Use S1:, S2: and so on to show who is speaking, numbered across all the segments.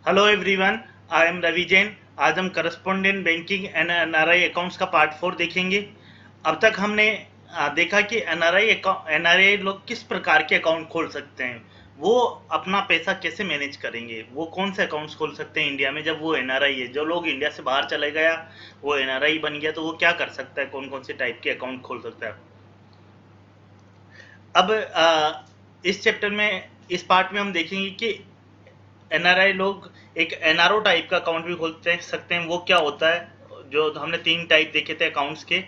S1: Hello everyone, I am Ravi Jain. आज हम correspondent banking and NRI accounts का पार्ट 4 देखेंगे। अब तक हमने देखा कि एनआरआई लोग किस प्रकार के अकाउंट खोल सकते हैं, वो अपना पैसा कैसे मैनेज करेंगे, वो कौन से अकाउंट्स खोल सकते हैं इंडिया में जब वो एनआरआई है। जो लोग इंडिया से बाहर चले गया, वो एनआरआई बन गया, तो वो क्या कर सकता है, कौन कौन से टाइप के अकाउंट खोल सकता है। अब इस चैप्टर में, इस पार्ट में हम देखेंगे कि एनआरआई लोग एक एनआरओ टाइप का अकाउंट भी खोल सकते हैं। वो क्या होता है, जो हमने 3 टाइप देखे थे अकाउंट्स के,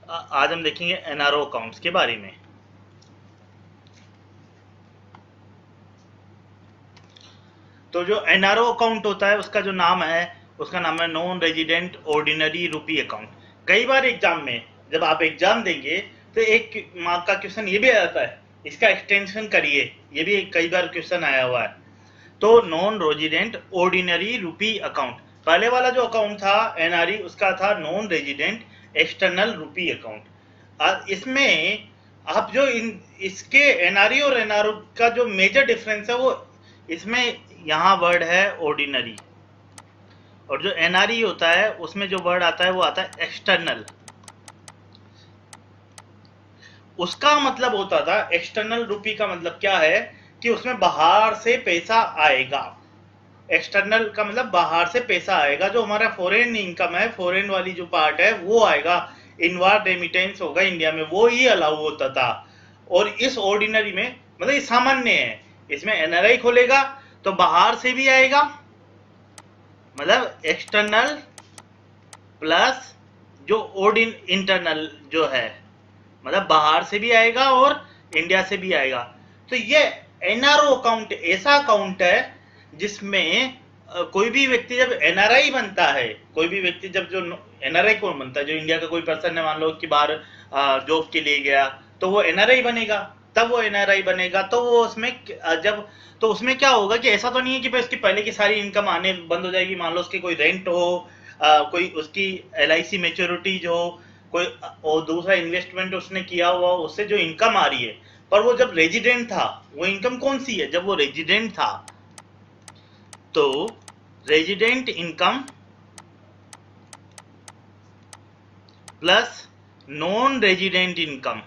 S1: आज हम देखेंगे एनआरओ अकाउंट्स के बारे में। तो जो एनआरओ अकाउंट होता है, उसका नाम है नॉन रेजिडेंट ऑर्डिनरी रूपी अकाउंट। कई बार एग्जाम में जब आप एग्जाम देंगे तो एक मार्क का क्वेश्चन ये भी आता है, इसका एक्सटेंशन करिए, ये भी कई बार क्वेश्चन आया हुआ है। तो नॉन रेजिडेंट ऑर्डिनरी रूपी अकाउंट, पहले वाला जो अकाउंट था एनआरई, उसका था नॉन रेजिडेंट एक्सटर्नल रूपी अकाउंट। इसमें आप जो इसके एनआरई और एनआरओ का जो मेजर डिफरेंस है, वो इसमें यहाँ वर्ड है ऑर्डिनरी, और जो एनआरई होता है उसमें जो वर्ड आता है वो आता है एक्सटर्नल। उसका मतलब होता था, एक्सटर्नल रूपी का मतलब क्या है कि उसमें बाहर से पैसा आएगा। एक्सटर्नल का मतलब बाहर से पैसा आएगा, जो हमारा फॉरेन इनकम है, फॉरेन वाली जो पार्ट है वो आएगा, इनवार्ड रेमिटेंस होगा इंडिया में, वो ही अलाउ होता था। और इस ऑर्डिनरी में मतलब ये सामान्य है, इसमें एनआरआई खोलेगा तो बाहर से भी आएगा, मतलब एक्सटर्नल प्लस जो इंटरनल जो है, मतलब बाहर से भी आएगा और इंडिया से भी आएगा। तो ये एनआरओ अकाउंट ऐसा अकाउंट है जिसमें कोई भी व्यक्ति जब एनआरआई बनता है, कोई भी व्यक्ति जब जो एनआरआई कौन बनता है, जो इंडिया का कोई पर्सन है, मान लो कि बाहर जॉब के लिए गया, तो वो एनआरआई बनेगा। तब वो एनआरआई बनेगा तो वो उसमें जब, तो उसमें क्या होगा कि ऐसा तो नहीं है कि उसकी पहले की सारी इनकम आने बंद हो जाएगी। मान लो उसकी कोई रेंट हो, कोई उसकी एलआईसी मैच्योरिटीज हो, कोई और दूसरा इन्वेस्टमेंट उसने किया हुआ, उससे जो इनकम आ रही है। पर वो जब रेजिडेंट था, वो इनकम कौन सी है, जब वो रेजिडेंट था, तो resident income plus non resident income,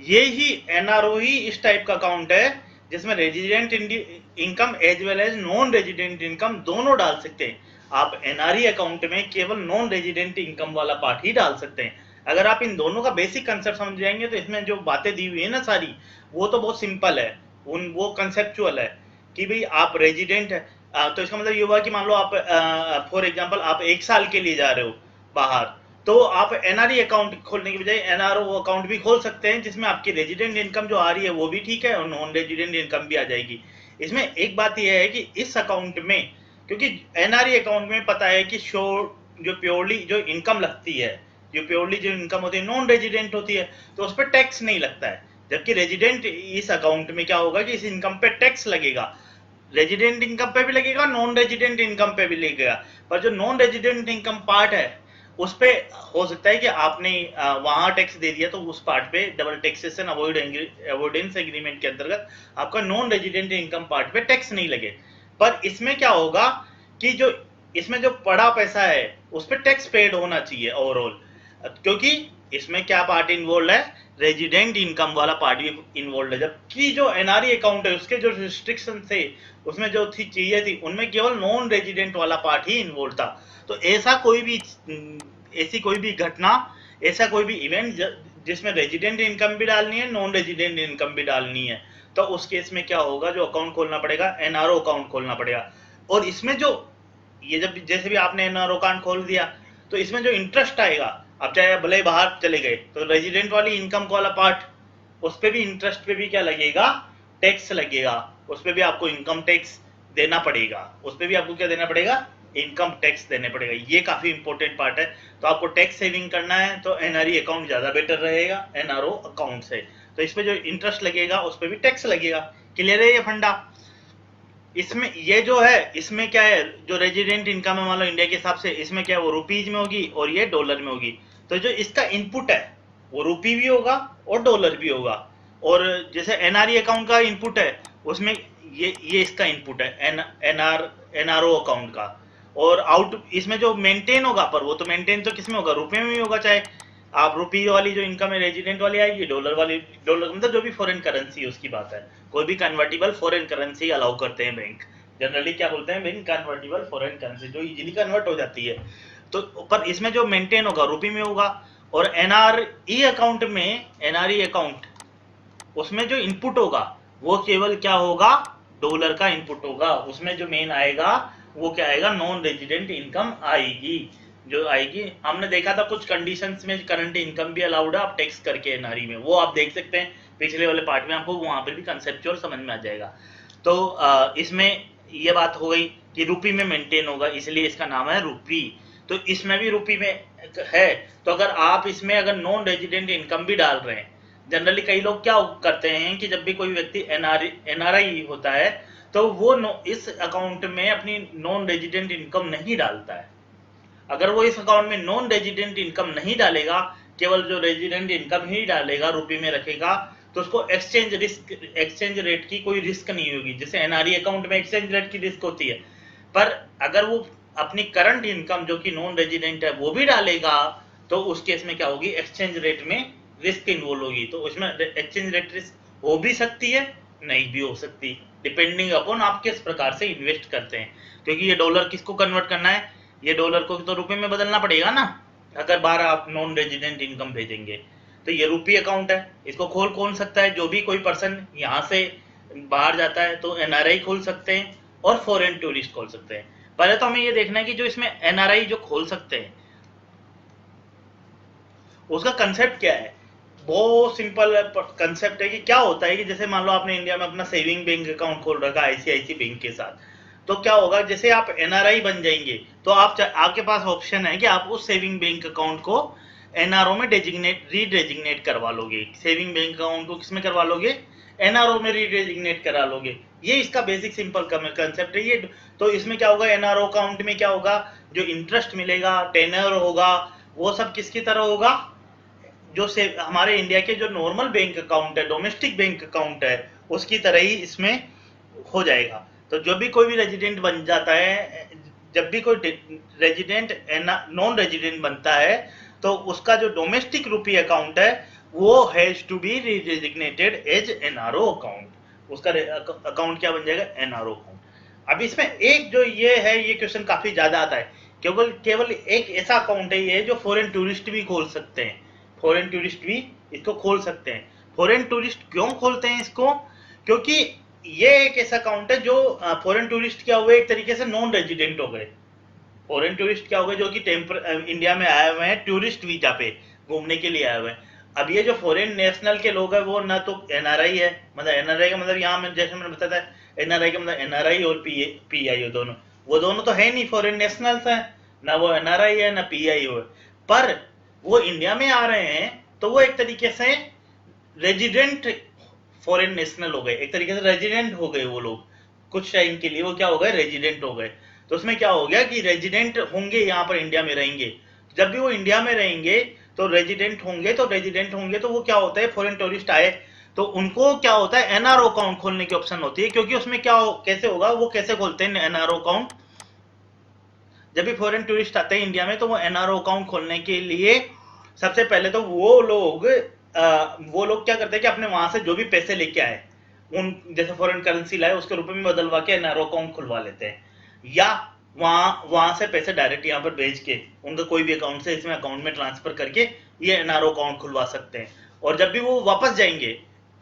S1: ये ही एनआरओ ही इस टाइप का अकाउंट है जिसमें resident income as well as non resident income दोनों डाल सकते हैं। आप एनआरई अकाउंट में केवल नॉन रेजिडेंट इनकम वाला पार्ट ही डाल सकते हैं। अगर आप इन दोनों का बेसिक कंसेप्ट समझ जाएंगे तो इसमें जो बातें दी हुई है ना सारी, वो तो बहुत सिंपल है, वो कंसेप्चुअल है कि भाई आप रेजिडेंट है। तो इसका मतलब ये हुआ कि मान लो आप फॉर एग्जांपल आप 1 साल के लिए जा रहे हो बाहर, तो आप एनआरई अकाउंट खोलने की बजाय एनआरओ अकाउंट भी खोल सकते हैं, जिसमें आपकी रेजिडेंट इनकम जो आ रही है वो भी ठीक है और नॉन रेजिडेंट इनकम भी आ जाएगी। इसमें एक बात यह है कि इस अकाउंट में, क्योंकि एनआरई अकाउंट में पता है कि जो प्योरली जो इनकम लगती है, जो प्योरली जो इनकम होती है नॉन रेजिडेंट होती है, तो उस पर टैक्स नहीं लगता है। जबकि रेजिडेंट इस अकाउंट में क्या होगा कि इस इनकम पे टैक्स लगेगा, रेजिडेंट इनकम पे भी लगेगा, नॉन रेजिडेंट इनकम पे भी लगेगा। पर जो नॉन रेजिडेंट इनकम पार्ट है, उस पे हो सकता है कि आपने वहां टैक्स दे दिया, तो उस पार्ट पे डबल टैक्सेशन अवॉइडेंस एग्रीमेंट के अंतर्गत आपका नॉन रेजिडेंट इनकम पार्ट पे टैक्स नहीं लगे। पर इसमें क्या होगा कि जो इसमें जो पड़ा पैसा है उस पर टैक्स पेड होना चाहिए ओवरऑल, क्योंकि इसमें क्या पार्ट इन्वॉल्व है, रेजिडेंट इनकम वाला पार्ट भी इन्वॉल्व है। जबकि जो एनआरई अकाउंट है उसके जो रिस्ट्रिक्शन थे, उसमें जो थी चीजें थी, उनमें केवल नॉन रेजिडेंट वाला पार्ट ही इन्वॉल्व था। तो ऐसी कोई भी घटना, ऐसा कोई भी इवेंट जिसमें रेजिडेंट इनकम भी डालनी है, नॉन रेजिडेंट इनकम भी डालनी है, तो उस केस में क्या होगा, जो अकाउंट खोलना पड़ेगा, एनआरओ अकाउंट खोलना पड़ेगा। और इसमें जो ये जब जैसे भी आपने एनआरओ अकाउंट खोल दिया, तो इसमें जो इंटरेस्ट आएगा, आप चाहे भले बाहर चले गए, तो रेजिडेंट वाली इनकम वाला पार्ट, उस पर भी इंटरेस्ट पे भी क्या लगेगा, टैक्स लगेगा। उस पर भी आपको इनकम टैक्स देना पड़ेगा, उस पर भी आपको क्या देना पड़ेगा, इनकम टैक्स देने पड़ेगा। ये काफी इंपॉर्टेंट पार्ट है। तो आपको टैक्स सेविंग करना है तो एनआरई अकाउंट ज्यादा बेटर रहेगा एनआरओ अकाउंट से। तो इसमें जो इंटरेस्ट लगेगा उस पर भी टैक्स लगेगा। क्लियर है ये फंडा। इसमें ये जो है, इसमें क्या है, जो रेजिडेंट इनकम है मान लो इंडिया के हिसाब से, इसमें क्या है, वो रुपीज में होगी और ये डॉलर में होगी। तो जो इसका इनपुट है वो रुपी भी होगा और डॉलर भी होगा, और जैसे एनआरई अकाउंट का इनपुट है, उसमें ये इसका इनपुट है एनआरओ अकाउंट का, और आउट इसमें जो मेंटेन होगा, पर वो तो मेंटेन तो किसमें होगा, रुपए में ही होगा। चाहे आप रुपये वाली जो इनकम है रेजिडेंट वाली आएगी, डॉलर वाली, डॉलर मतलब जो भी फॉरेन करेंसी है उसकी बात है। कोई भी कन्वर्टिबल फॉरेन करेंसी अलाउ करते हैं बैंक, जनरली क्या बोलते हैं बैंक, कन्वर्टिबल फॉरेन करेंसी, जो इजीली कन्वर्ट हो जाती है। तो पर इसमें जो मेंटेन होगा रुपये में होगा। और एनआरई अकाउंट में, एनआरई अकाउंट, उसमें जो इनपुट होगा वो केवल क्या होगा, डॉलर का इनपुट होगा। उसमें जो मेन आएगा वो क्या आएगा, नॉन रेजिडेंट इनकम आएगी। जो आएगी, हमने देखा था कुछ कंडीशंस में करंट इनकम भी अलाउड है आप टैक्स करके एनआरई में, वो आप देख सकते हैं पिछले वाले पार्ट में, आपको वहां पर भी कंसेप्चुअल समझ में आ जाएगा। तो इसमें ये बात हो गई कि रुपी में मेंटेन होगा, इसलिए इसका नाम है रुपी। तो इसमें भी रुपी में है। तो अगर आप इसमें अगर नॉन रेजिडेंट इनकम भी डाल रहे हैं, जनरली कई लोग क्या करते हैं कि जब भी कोई व्यक्ति एनआरआई होता है तो वो इस अकाउंट में अपनी नॉन रेजिडेंट इनकम नहीं डालता है। अगर वो इस अकाउंट में नॉन रेजिडेंट इनकम नहीं डालेगा, केवल जो रेजिडेंट इनकम ही डालेगा, रुपये में रखेगा, तो उसको एक्सचेंज रेट की कोई रिस्क नहीं होगी। जैसे एनआरई अकाउंट में एक्सचेंज रेट की रिस्क होती है, पर अगर वो अपनी करंट इनकम जो कि नॉन रेजिडेंट है वो भी डालेगा, तो उस केस में क्या होगी, एक्सचेंज रेट में रिस्क इन्वॉल्व होगी। तो उसमें एक्सचेंज रेट रिस्क हो भी सकती है, नहीं भी हो सकती, डिपेंडिंग अपॉन आप किस प्रकार से इन्वेस्ट करते हैं। क्योंकि ये डॉलर किसको कन्वर्ट करना है, ये डॉलर को तो रुपए में बदलना पड़ेगा ना, अगर बाहर आप नॉन रेजिडेंट इनकम भेजेंगे। तो ये रुपी अकाउंट है, इसको कौन सकता है, जो भी कोई पर्सन यहाँ से बाहर जाता है तो एनआरआई खोल सकते हैं और फॉरेन टूरिस्ट खोल सकते हैं। पहले तो हमें ये देखना है कि जो इसमें एनआरआई जो खोल सकते हैं उसका कंसेप्ट क्या है। बहुत सिंपल कंसेप्ट है कि क्या होता है कि जैसे मान लो आपने इंडिया में अपना सेविंग बैंक अकाउंट खोल रखा आईसीआईसी बैंक के साथ, तो क्या होगा, जैसे आप एनआरआई बन जाएंगे तो आपके पास ऑप्शन है कि आप उस सेविंग बैंक अकाउंट को एनआरओ में रीडेजिग्नेट करवा लोगे। सेविंग बैंक अकाउंट को किसमें करवा लोगे, एनआरओ में रीडेजिग्नेट करा लोगे। ये इसका बेसिक सिंपल कंसेप्ट है ये। तो इसमें क्या होगा, एनआरओ अकाउंट में क्या होगा, जो इंटरेस्ट मिलेगा, टेनर होगा, वो सब किसकी तरह होगा, जो से हमारे इंडिया के जो नॉर्मल बैंक अकाउंट है, डोमेस्टिक बैंक अकाउंट है, उसकी तरह ही इसमें हो जाएगा। तो जब भी कोई भी रेजिडेंट बन जाता है, जब भी कोई रेजिडेंट नॉन रेजिडेंट बनता है, तो उसका जो डोमेस्टिक रुपी अकाउंट है वो has to be redesignated as NRO account. उसका अकाउंट क्या बन जाएगा, एनआरओ अकाउंट। अब इसमें एक जो ये है, ये क्वेश्चन काफी ज्यादा आता है, केवल एक ऐसा अकाउंट है ये जो फॉरेन टूरिस्ट भी खोल सकते हैं, फॉरेन टूरिस्ट भी इसको खोल सकते हैं। फॉरेन टूरिस्ट क्यों खोलते हैं इसको, क्योंकि ये एक ऐसा अकाउंट है जो फॉरेन टूरिस्ट क्या हुए, एक तरीके से नॉन रेजिडेंट हो गए। फॉरेन टूरिस्ट क्या हो गए, जो कि इंडिया में आए हुए हैं टूरिस्ट वीजा पे घूमने के लिए आए हुए हैं। अब ये जो फॉरेन नेशनल के लोग हैं वो ना तो एनआरआई है, मतलब एनआरआई का मतलब यहाँ में जैसे मैंने बताया था, एनआरआई का मतलब एनआरआई और पीआई दोनों, वो दोनों तो है नहीं, फॉरेन नेशनल्स हैं, ना वो एनआरआई है ना पीआई हो, पर वो इंडिया में आ रहे हैं तो वो एक तरीके से रेजिडेंट फॉरेन नेशनल हो गए, एक तरीके से रेजिडेंट हो गए वो लोग, कुछ टाइम के लिए वो क्या हो गए, रेजिडेंट हो गए। तो उसमें क्या हो गया कि रेजिडेंट होंगे, यहाँ पर इंडिया में रहेंगे, जब भी वो इंडिया में रहेंगे तो रेजिडेंट होंगे तो वो क्या होता है, फॉरेन टूरिस्ट आए तो उनको क्या होता है, एनआरओ अकाउंट खोलने की ऑप्शन होती है। क्योंकि उसमें कैसे होगा, वो कैसे खोलते हैं एनआरओ अकाउंट, जब भी फॉरेन टूरिस्ट आते हैं इंडिया में तो वो एनआरओ अकाउंट खोलने के लिए सबसे पहले तो वो लोग क्या करते हैं कि अपने वहां से जो भी पैसे लेके आए, उन जैसे फॉरेन करेंसी लाए उसके रुपए में बदलवा के एनआरओ अकाउंट खुलवा लेते हैं, या वहां से पैसे डायरेक्ट यहाँ पर भेज के उनका कोई भी अकाउंट से इसमें अकाउंट में ट्रांसफर करके ये एनआरओ अकाउंट खुलवा सकते हैं। और जब भी वो वापस जाएंगे,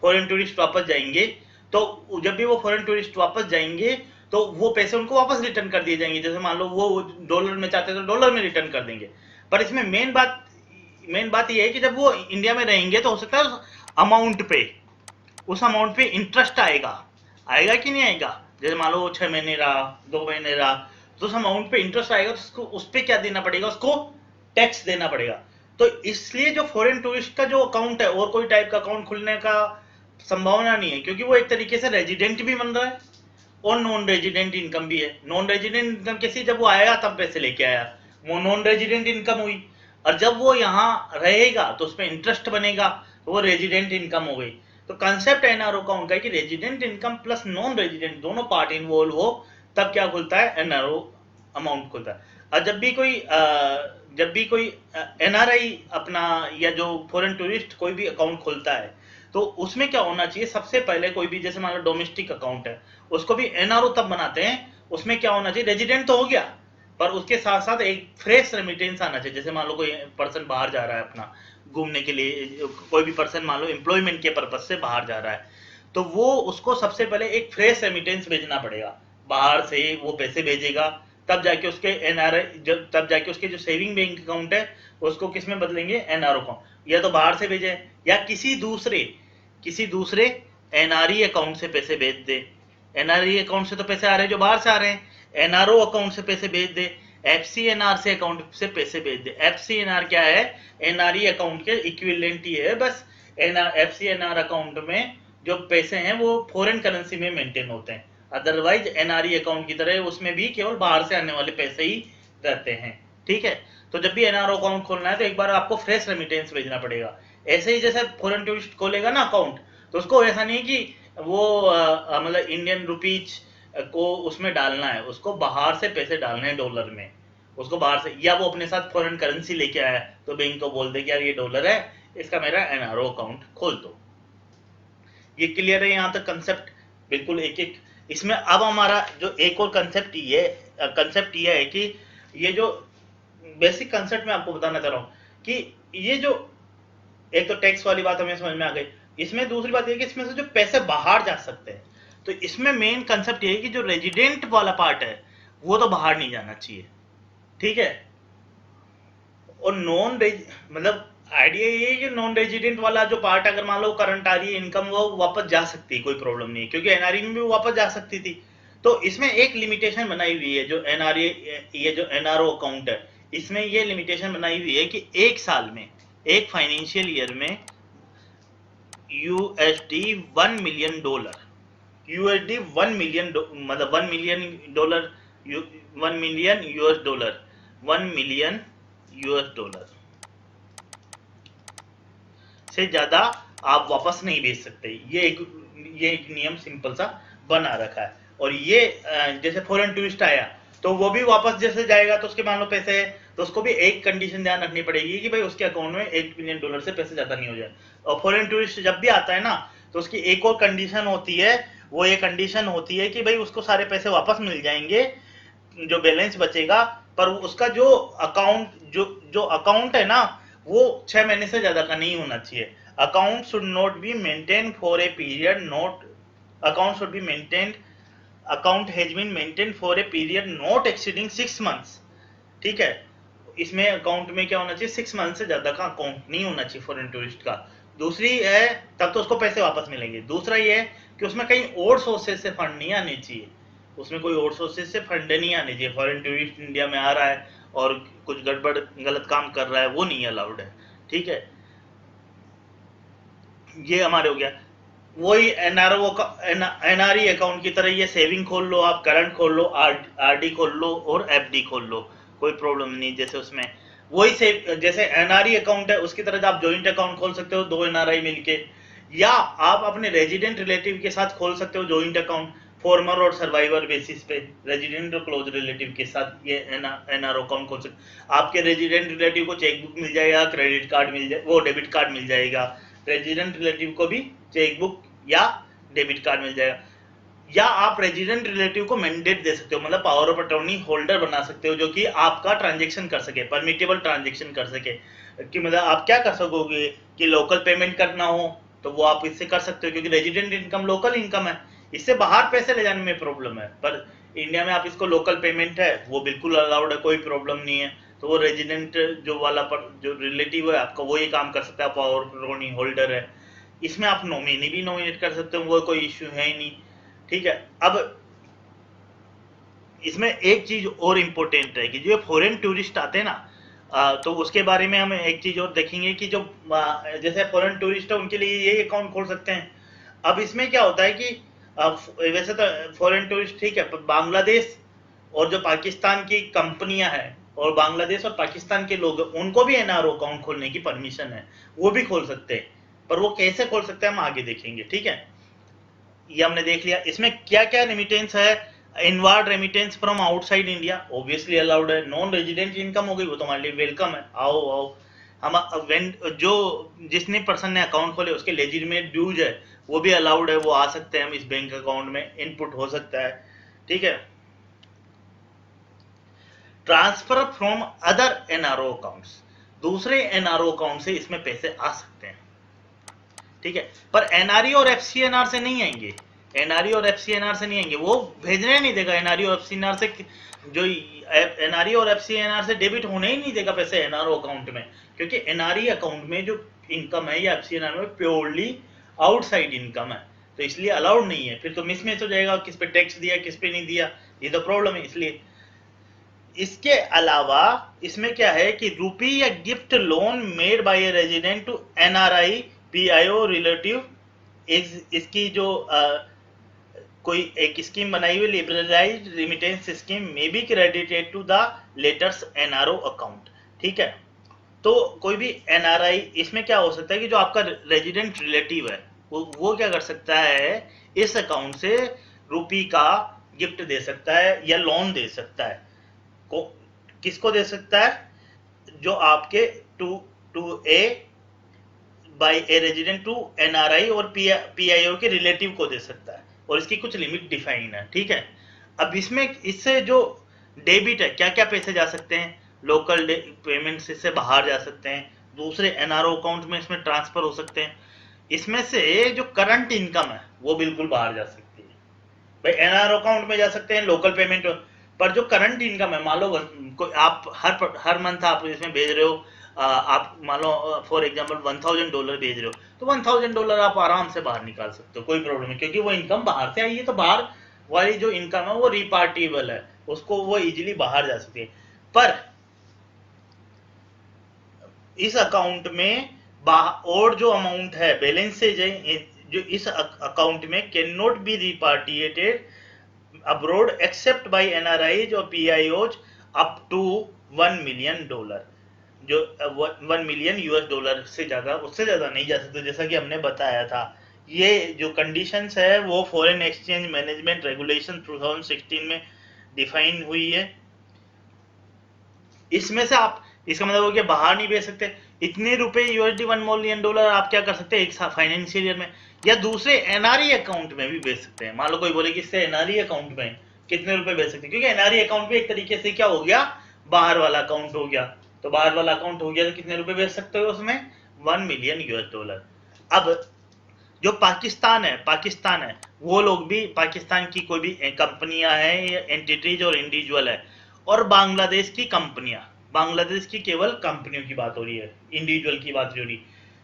S1: फॉरेन टूरिस्ट वापस जाएंगे, तो जब भी वो फॉरेन टूरिस्ट वापस जाएंगे तो वो पैसे उनको वापस रिटर्न कर दिए जाएंगे। जैसे मान लो वो डॉलर में चाहते तो डॉलर में रिटर्न कर देंगे। पर इसमें मेन बात ये है कि जब वो इंडिया में रहेंगे तो हो सकता है उस अमाउंट पे इंटरेस्ट आएगा कि नहीं आएगा। जैसे मान लो 6 महीने रहा, 2 महीने रहा, तो उस अमाउंट पे इंटरेस्ट आएगा, तो उसको उस पे क्या देना पड़ेगा, उसको टैक्स देना पड़ेगा। तो इसलिए जो फॉरेन टूरिस्ट का जो अकाउंट है और कोई टाइप का अकाउंट खुलने का संभावना नहीं है, क्योंकि वो एक तरीके से रेजिडेंट भी बन रहा है और नॉन रेजिडेंट इनकम भी है। नॉन रेजिडेंट इनकम कैसी, जब वो आएगा तब पैसे लेके आया, वो नॉन रेजिडेंट इनकम हुई, और जब वो यहाँ रहेगा तो उसमें इंटरेस्ट बनेगा तो वो रेजिडेंट इनकम हो गई। तो कंसेप्ट एनआरओ अकाउंट का है कि resident income plus non resident दोनों पार्ट इन्वॉल्व हो तब क्या खुलता है, एनआरओ अमाउंट खुलता है। और जब भी कोई एनआरआई अपना या जो फॉरेन टूरिस्ट कोई भी अकाउंट खोलता है तो उसमें क्या होना चाहिए, सबसे पहले कोई भी जैसे मान लो डोमेस्टिक अकाउंट है उसको भी एनआरओ तब बनाते हैं, उसमें क्या होना चाहिए, रेजिडेंट तो हो गया पर उसके साथ साथ एक फ्रेश रेमिटेंस आना चाहिए। जैसे मान लो कोई पर्सन बाहर जा रहा है अपना घूमने के लिए, कोई भी पर्सन मान लो एम्प्लॉयमेंट के पर्पज से बाहर जा रहा है तो वो उसको सबसे पहले एक फ्रेश रेमिटेंस भेजना पड़ेगा, बाहर से वो पैसे भेजेगा तब जाके उसके एनआरआई तब जाके उसके जो सेविंग बैंक अकाउंट है उसको किस में बदलेंगे, एनआरओ अकाउंट, या तो बाहर से भेजे या किसी दूसरे एनआरई अकाउंट से पैसे भेज दे। एनआरई अकाउंट से तो पैसे आ रहे हैं जो बाहर से आ रहे हैं, एनआरओ अकाउंट से पैसे भेज दे, एफसीएनआर से अकाउंट से पैसे भेज दे। एफसीएनआर क्या है, एनआरई अकाउंट के इक्विवेलेंट ही है, बस एफसीएनआर अकाउंट में जो पैसे हैं वो फॉरेन करेंसी में मेंटेन होते हैं, अदरवाइज एनआरई अकाउंट की तरह उसमें भी केवल बाहर से आने वाले पैसे ही रहते हैं। ठीक है, तो जब भी एनआरओ अकाउंट खोलना है तो एक बार आपको फ्रेश रेमिटेंस भेजना पड़ेगा। ऐसे ही जैसे फॉरेन टूरिस्ट खोलेगा ना अकाउंट तो उसको ऐसा नहीं कि वो मतलब इंडियन रुपीज को उसमें डालना है, उसको बाहर से पैसे डालने हैं डॉलर में, उसको बाहर से, या वो अपने साथ फॉरेन करेंसी लेके आया तो बैंक को बोल दे कि यार ये डॉलर है, इसका मेरा एनआरओ अकाउंट खोल दो। ये क्लियर है यहाँ तक कंसेप्ट बिल्कुल एक एक। इसमें अब हमारा जो एक और कंसेप्ट ये है कि ये जो बेसिक कंसेप्ट मैं आपको बताना चाह रहा हूँ कि ये जो एक तो टैक्स वाली बात हमें समझ में आ गई, इसमें दूसरी बात ये कि इसमें से जो पैसे बाहर जा सकते हैं तो इसमें मेन कंसेप्ट ये है कि जो रेजिडेंट वाला पार्ट है वो तो बाहर नहीं जाना चाहिए, ठीक है। और मतलब आइडिया ये है कि नॉन रेजिडेंट वाला जो पार्ट अगर मान लो करंट आ रही है इनकम वो वापस जा सकती है, कोई प्रॉब्लम नहीं है, क्योंकि एनआरई में भी वापस जा सकती थी। तो इसमें एक लिमिटेशन बनाई हुई है जो एनआरई, ये जो एनआरओ अकाउंट है इसमें ये लिमिटेशन बनाई हुई है कि एक साल में, एक फाइनेंशियल ईयर में यूएसडी $1 मिलियन, यूएसडी 1 मिलियन मतलब $1 million, 1 million US dollar, 1 million US dollar से ज्यादा आप वापस नहीं भेज सकते। ये एक नियम सिंपल सा बना रखा है। और ये जैसे फॉरेन टूरिस्ट आया तो वो भी वापस जैसे जाएगा तो उसके मान लो पैसे है तो उसको भी एक कंडीशन ध्यान रखनी पड़ेगी कि भाई उसके अकाउंट में $1 मिलियन से पैसे ज्यादा नहीं हो जाए। और फॉरेन टूरिस्ट जब भी आता है ना तो उसकी एक और कंडीशन होती है, वो ये कंडीशन होती है कि भाई उसको सारे पैसे वापस मिल जाएंगे जो बैलेंस बचेगा, पर उसका जो अकाउंट है ना वो 6 महीने से ज्यादा का नहीं होना चाहिए। Account should not be maintain for a period not account should be maintain account has been maintain for a period not exceeding 6 months. ठीक है, इसमें अकाउंट में क्या होना चाहिए, 6 मंथ से ज्यादा का अकाउंट नहीं होना चाहिए फॉरेन टूरिस्ट का। दूसरी है तब तो उसको पैसे वापस मिलेंगे। दूसरा ये है कि उसमें कहीं और सोर्सेज से फंड नहीं आने चाहिए, उसमें कोई और सोर्सेज से फंड नहीं आने चाहिए। फॉरेन टूरिस्ट इंडिया में आ रहा है और कुछ गड़बड़ गलत काम कर रहा है वो नहीं अलाउड है। ठीक है, ये हमारे हो गया। वही एनआरई अकाउंट की तरह ये सेविंग खोल लो, आप करंट खोल लो, आरडी खोल लो और एफडी खोल लो, कोई प्रॉब्लम नहीं। जैसे उसमें वही से जैसे एनआरई अकाउंट है उसकी तरह आप जॉइंट अकाउंट खोल सकते हो 2 एनआरआई मिलके, या आप अपने रेजिडेंट रिलेटिव के साथ खोल सकते हो जॉइंट अकाउंट, फॉर्मर और सर्वाइवर बेसिस पे रेजिडेंट और क्लोज रिलेटिव के साथ ये एनआरओ अकाउंट खोल सकते। आपके रेजिडेंट रिलेटिव को चेकबुक मिल जाएगा, क्रेडिट कार्ड मिल जाए, वो डेबिट कार्ड मिल जाएगा, रेजिडेंट रिलेटिव को भी चेकबुक या डेबिट कार्ड मिल जाएगा। या आप रेजिडेंट रिलेटिव को मैंडेट दे सकते हो, मतलब पावर ऑफ अटॉर्नी होल्डर बना सकते हो जो कि आपका ट्रांजैक्शन कर सके, परमिटेबल ट्रांजैक्शन कर सके। कि मतलब आप क्या कर सकोगे कि लोकल पेमेंट करना हो तो वो आप इससे कर सकते हो, क्योंकि रेजिडेंट इनकम लोकल इनकम है, इससे बाहर पैसे ले जाने में प्रॉब्लम है। पर इंडिया में आप इसको लोकल पेमेंट है वो बिल्कुल अलाउड है, कोई प्रॉब्लम नहीं है। तो वो रेजिडेंट जो वाला जो रिलेटिव है आपका वो ये काम कर सकता है, पावर ऑफ अटॉर्नी होल्डर है। इसमें आप नॉमिनी भी नॉमिनेट कर सकते हो, वो कोई इश्यू है ही नहीं। ठीक है, अब इसमें एक चीज और इम्पोर्टेंट है कि जो फॉरेन टूरिस्ट आते हैं ना तो उसके बारे में हम एक चीज और देखेंगे कि जो जैसे फॉरेन टूरिस्ट है उनके लिए ये अकाउंट खोल सकते हैं। अब इसमें क्या होता है कि वैसे तो फॉरेन टूरिस्ट ठीक है, पर बांग्लादेश और जो पाकिस्तान की कंपनियां हैं और बांग्लादेश और पाकिस्तान के लोग उनको भी एनआरओ अकाउंट खोलने की परमिशन है, वो भी खोल सकते हैं। पर वो कैसे खोल सकते हैं हम आगे देखेंगे, ठीक है। ये हमने देख लिया। इसमें क्या क्या रेमिटेंस है। Inward remittance from outside India obviously allowed है। नॉन रेजिडेंट इनकम हो गई, वो तुम्हारे लिए वेलकम है, आओ आओ। हम when जो जिसने पर्सन ने अकाउंट खोले उसके लेजिटिमेट ड्यूज है वो भी अलाउड है, वो आ सकते हैं हम इस बैंक अकाउंट में, इनपुट हो सकता है, ठीक है। Transfer from other NRO accounts, दूसरे एनआरओ अकाउंट से इसमें पैसे आ सकते हैं, ठीक है। पर एनआरई और एफसीएनआर से नहीं आएंगे, एनआरई और एफसीएनआर से नहीं आएंगे, वो भेजने नहीं देगा एनआरई और एफसीएनआर से, जो एनआरई और एफसीएनआर से डेबिट होने ही नहीं देगा पैसे एनआरओ अकाउंट में, क्योंकि एनआरई अकाउंट में जो इनकम है या एफसीएनआर में प्योरली आउटसाइड इनकम है, तो इसलिए अलाउड नहीं है। फिर तो मिसमैच हो जाएगा, किस पे टैक्स दिया किस पे नहीं दिया, ये तो प्रॉब्लम है। इसलिए इसके अलावा इसमें क्या है कि रुपी या gift loan made by a resident to NRI PIO relative, इसकी जो कोई एक स्कीम बनाई हुई liberalised remittance scheme may be credited to the latter's NRO account, ठीक है। तो कोई भी एनआरआई, इसमें क्या हो सकता है कि जो आपका रेजिडेंट रिलेटिव है वो क्या कर सकता है, इस अकाउंट से रुपी का गिफ्ट दे सकता है या लोन दे सकता है। को किसको दे सकता है, जो आपके to a by a resident to NRI और पीआईओ के रिलेटिव को दे सकता है, और इसकी कुछ लिमिट डिफाइन है, ठीक है। अब इसमें इससे जो डेबिट है, क्या क्या पैसे जा सकते हैं, लोकल पेमेंट्स इससे बाहर जा सकते हैं, दूसरे एनआरओ अकाउंट में इसमें ट्रांसफर हो सकते हैं। इसमें से जो करंट इनकम है वो बिल्कुल बाहर जा सकती है, भाई एनआरओ अकाउंट में जा सकते हैं लोकल पेमेंट, पर जो करंट इनकम है, मान लो आप हर मंथ आप इसमें भेज रहे हो, आप मान लो फॉर एग्जांपल $1000 भेज रहे हो, तो $1000 आप आराम से बाहर निकाल सकते हो, कोई प्रॉब्लम नहीं, क्योंकि वो इनकम बाहर से आई है, तो बाहर वाली जो इनकम है वो रिपार्टिबल है, उसको वो इजीली बाहर जा सकती है। पर इस अकाउंट में और जो अमाउंट है बैलेंसेज है जो इस अकाउंट में can not be repatriated abroad except by NRIs और PIOs up to $1 million, जो $1 million US से ज्यादा, उससे ज्यादा नहीं जा सकते, जैसा कि हमने बताया था। ये जो कंडीशंस है वो फॉरेन एक्सचेंज मैनेजमेंट रेगुलेशन 2016 में डिफाइन हुई है। इसमें से आप, इसका मतलब हो गया बाहर नहीं भेज सकते इतने रुपए USD $1 million, आप क्या कर सकते हैं एक फाइनेंशियल ईयर में, या दूसरे एनआरई अकाउंट में भी भेज सकते हैं। मान लो कोई बोले कि इससे एनआरई अकाउंट में कितने रुपए भेज सकते हैं, क्योंकि एनआरई अकाउंट भी एक तरीके से क्या हो गया, बाहर वाला अकाउंट हो गया, तो बाहर वाला अकाउंट हो गया तो कितने रुपए भेज सकते हो उसमें, $1 million US। अब जो पाकिस्तान है वो लोग भी, पाकिस्तान की कोई भी कंपनियां हैं या एंटिटीज और इंडिविजुअल है, और बांग्लादेश की कंपनियां, बांग्लादेश की केवल कंपनियों की बात हो रही है, इंडिविजुअल की बात हो रही,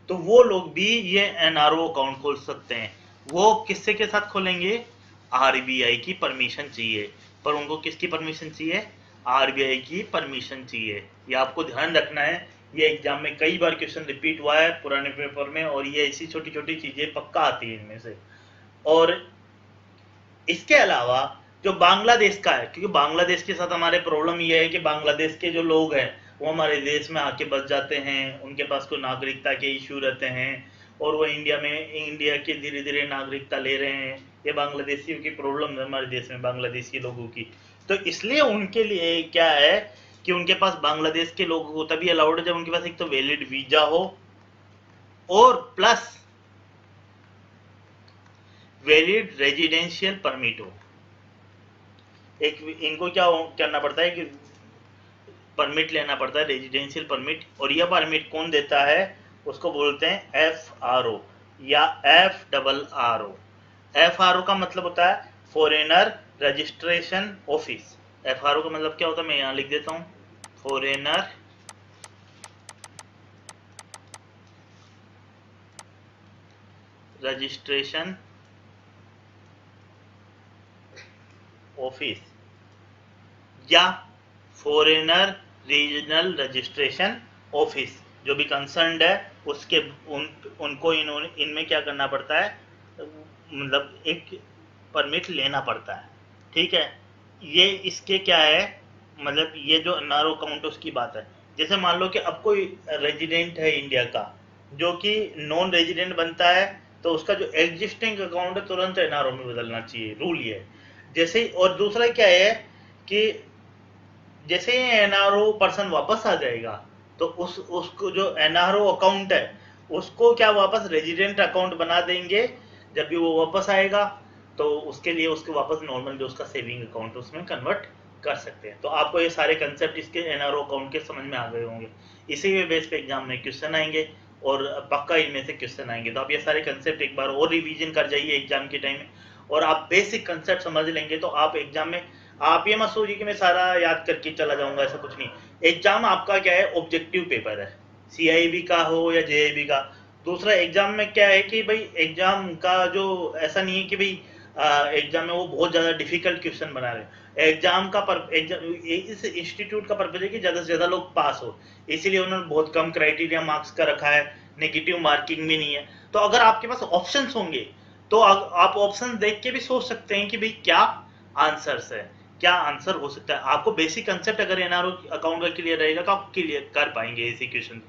S1: तो वो लोग भी ये एनआरओ अकाउंट खोल सकते हैं। वो किससे के साथ खोलेंगे, आरबीआई की परमिशन चाहिए, पर उनको किसकी परमिशन चाहिए, आरबीआई की परमिशन चाहिए। ये आपको ध्यान रखना है, ये एग्जाम में कई बार क्वेश्चन रिपीट हुआ है पुराने पेपर में, और ये ऐसी छोटी छोटी चीजें पक्का आती है इनमें से। और इसके अलावा जो बांग्लादेश का है, क्योंकि बांग्लादेश के साथ हमारे प्रॉब्लम ये है कि बांग्लादेश के जो लोग हैं वो हमारे देश में आके बस जाते हैं, उनके पास कोई नागरिकता के इशू रहते हैं, और वो इंडिया के धीरे धीरे नागरिकता ले रहे हैं। ये बांग्लादेशियों की प्रॉब्लम है हमारे देश में, बांग्लादेशी लोगों की। तो इसलिए उनके लिए क्या है कि उनके पास, बांग्लादेश के लोगों को तभी अलाउड है जब उनके पास एक तो वैलिड वीजा हो और प्लस वैलिड रेजिडेंशियल परमिट हो। एक इनको क्या करना पड़ता है कि परमिट लेना पड़ता है, रेजिडेंशियल परमिट, और यह परमिट कौन देता है, उसको बोलते हैं FRO या FRRO। FRO का मतलब होता है फॉरेनर रजिस्ट्रेशन ऑफिस। FRO का मतलब क्या होता है, मैं यहाँ लिख देता हूँ, फॉरेनर रजिस्ट्रेशन ऑफिस या फॉरेनर रीजनल रजिस्ट्रेशन ऑफिस, जो भी कंसर्न्ड है उसके उनको इनमें क्या करना पड़ता है, मतलब एक परमिट लेना पड़ता है, ठीक है। ये इसके क्या है, मतलब ये जो एनआरओ अकाउंट उसकी बात है। जैसे मान लो कि अब कोई रेजिडेंट है इंडिया का, जो कि नॉन रेजिडेंट बनता है तो उसका जो एग्जिस्टिंग अकाउंट है तुरंत एनआरओ में बदलना चाहिए, रूल ये है। जैसे और दूसरा क्या है कि जैसे ही एनआरओ पर्सन वापस आ जाएगा तो उसको जो एनआरओ अकाउंट है उसको क्या वापस रेजिडेंट अकाउंट बना देंगे। जब भी वो वापस आएगा तो उसके लिए उसके वापस नॉर्मल जो उसका सेविंग अकाउंट उसमें कन्वर्ट कर सकते हैं। तो आपको ये सारे कंसेप्ट इसके एनआरओ अकाउंट के समझ में आ गए होंगे। इसी के बेस पे एग्जाम में क्वेश्चन आएंगे और पक्का इनमें से क्वेश्चन आएंगे। तो आप ये सारे कंसेप्ट एक बार और रिवीजन कर जाइए एग्जाम के टाइम में, और आप बेसिक कंसेप्ट समझ लेंगे तो आप एग्जाम में, आप ये मत सोचिए कि मैं सारा याद करके चला जाऊंगा, ऐसा कुछ नहीं। एग्जाम आपका क्या है, ऑब्जेक्टिव पेपर है, सीआईबी का हो या जेआईबी का। दूसरा एग्जाम में क्या है कि भाई एग्जाम का जो ऐसा नहीं है कि भाई एग्जाम में वो बहुत ज़्यादा डिफिकल्ट क्वेश्चन बना रहे। एग्जाम का एग्जाम इस इंस्टीट्यूट का पर्पज है कि ज़्यादा से ज़्यादा लोग पास हो, इसीलिए उन्होंने बहुत कम क्राइटेरिया मार्क्स का रखा है, नेगेटिव मार्किंग भी नहीं है। तो अगर आपके पास ऑप्शंस होंगे तो आप ऑप्शन देख के भी सोच सकते हैं कि भाई क्या आंसर्स है, क्या आंसर हो सकता है। आपको बेसिक कंसेप्ट अगर एनआरओ अकाउंट का क्लियर रहेगा तो आप क्लियर कर पाएंगे इसी क्वेश्चन।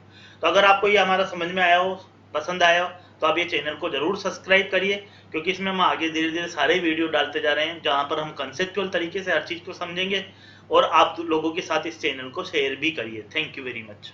S1: तो अगर आपको ये हमारा समझ में आया हो, पसंद आया हो, तो आप ये चैनल को जरूर सब्सक्राइब करिए, क्योंकि इसमें हम आगे धीरे धीरे सारे वीडियो डालते जा रहे हैं जहाँ पर हम कंसेप्चुअल तरीके से हर चीज़ को समझेंगे। और आप लोगों के साथ इस चैनल को शेयर भी करिए। Thank you very much.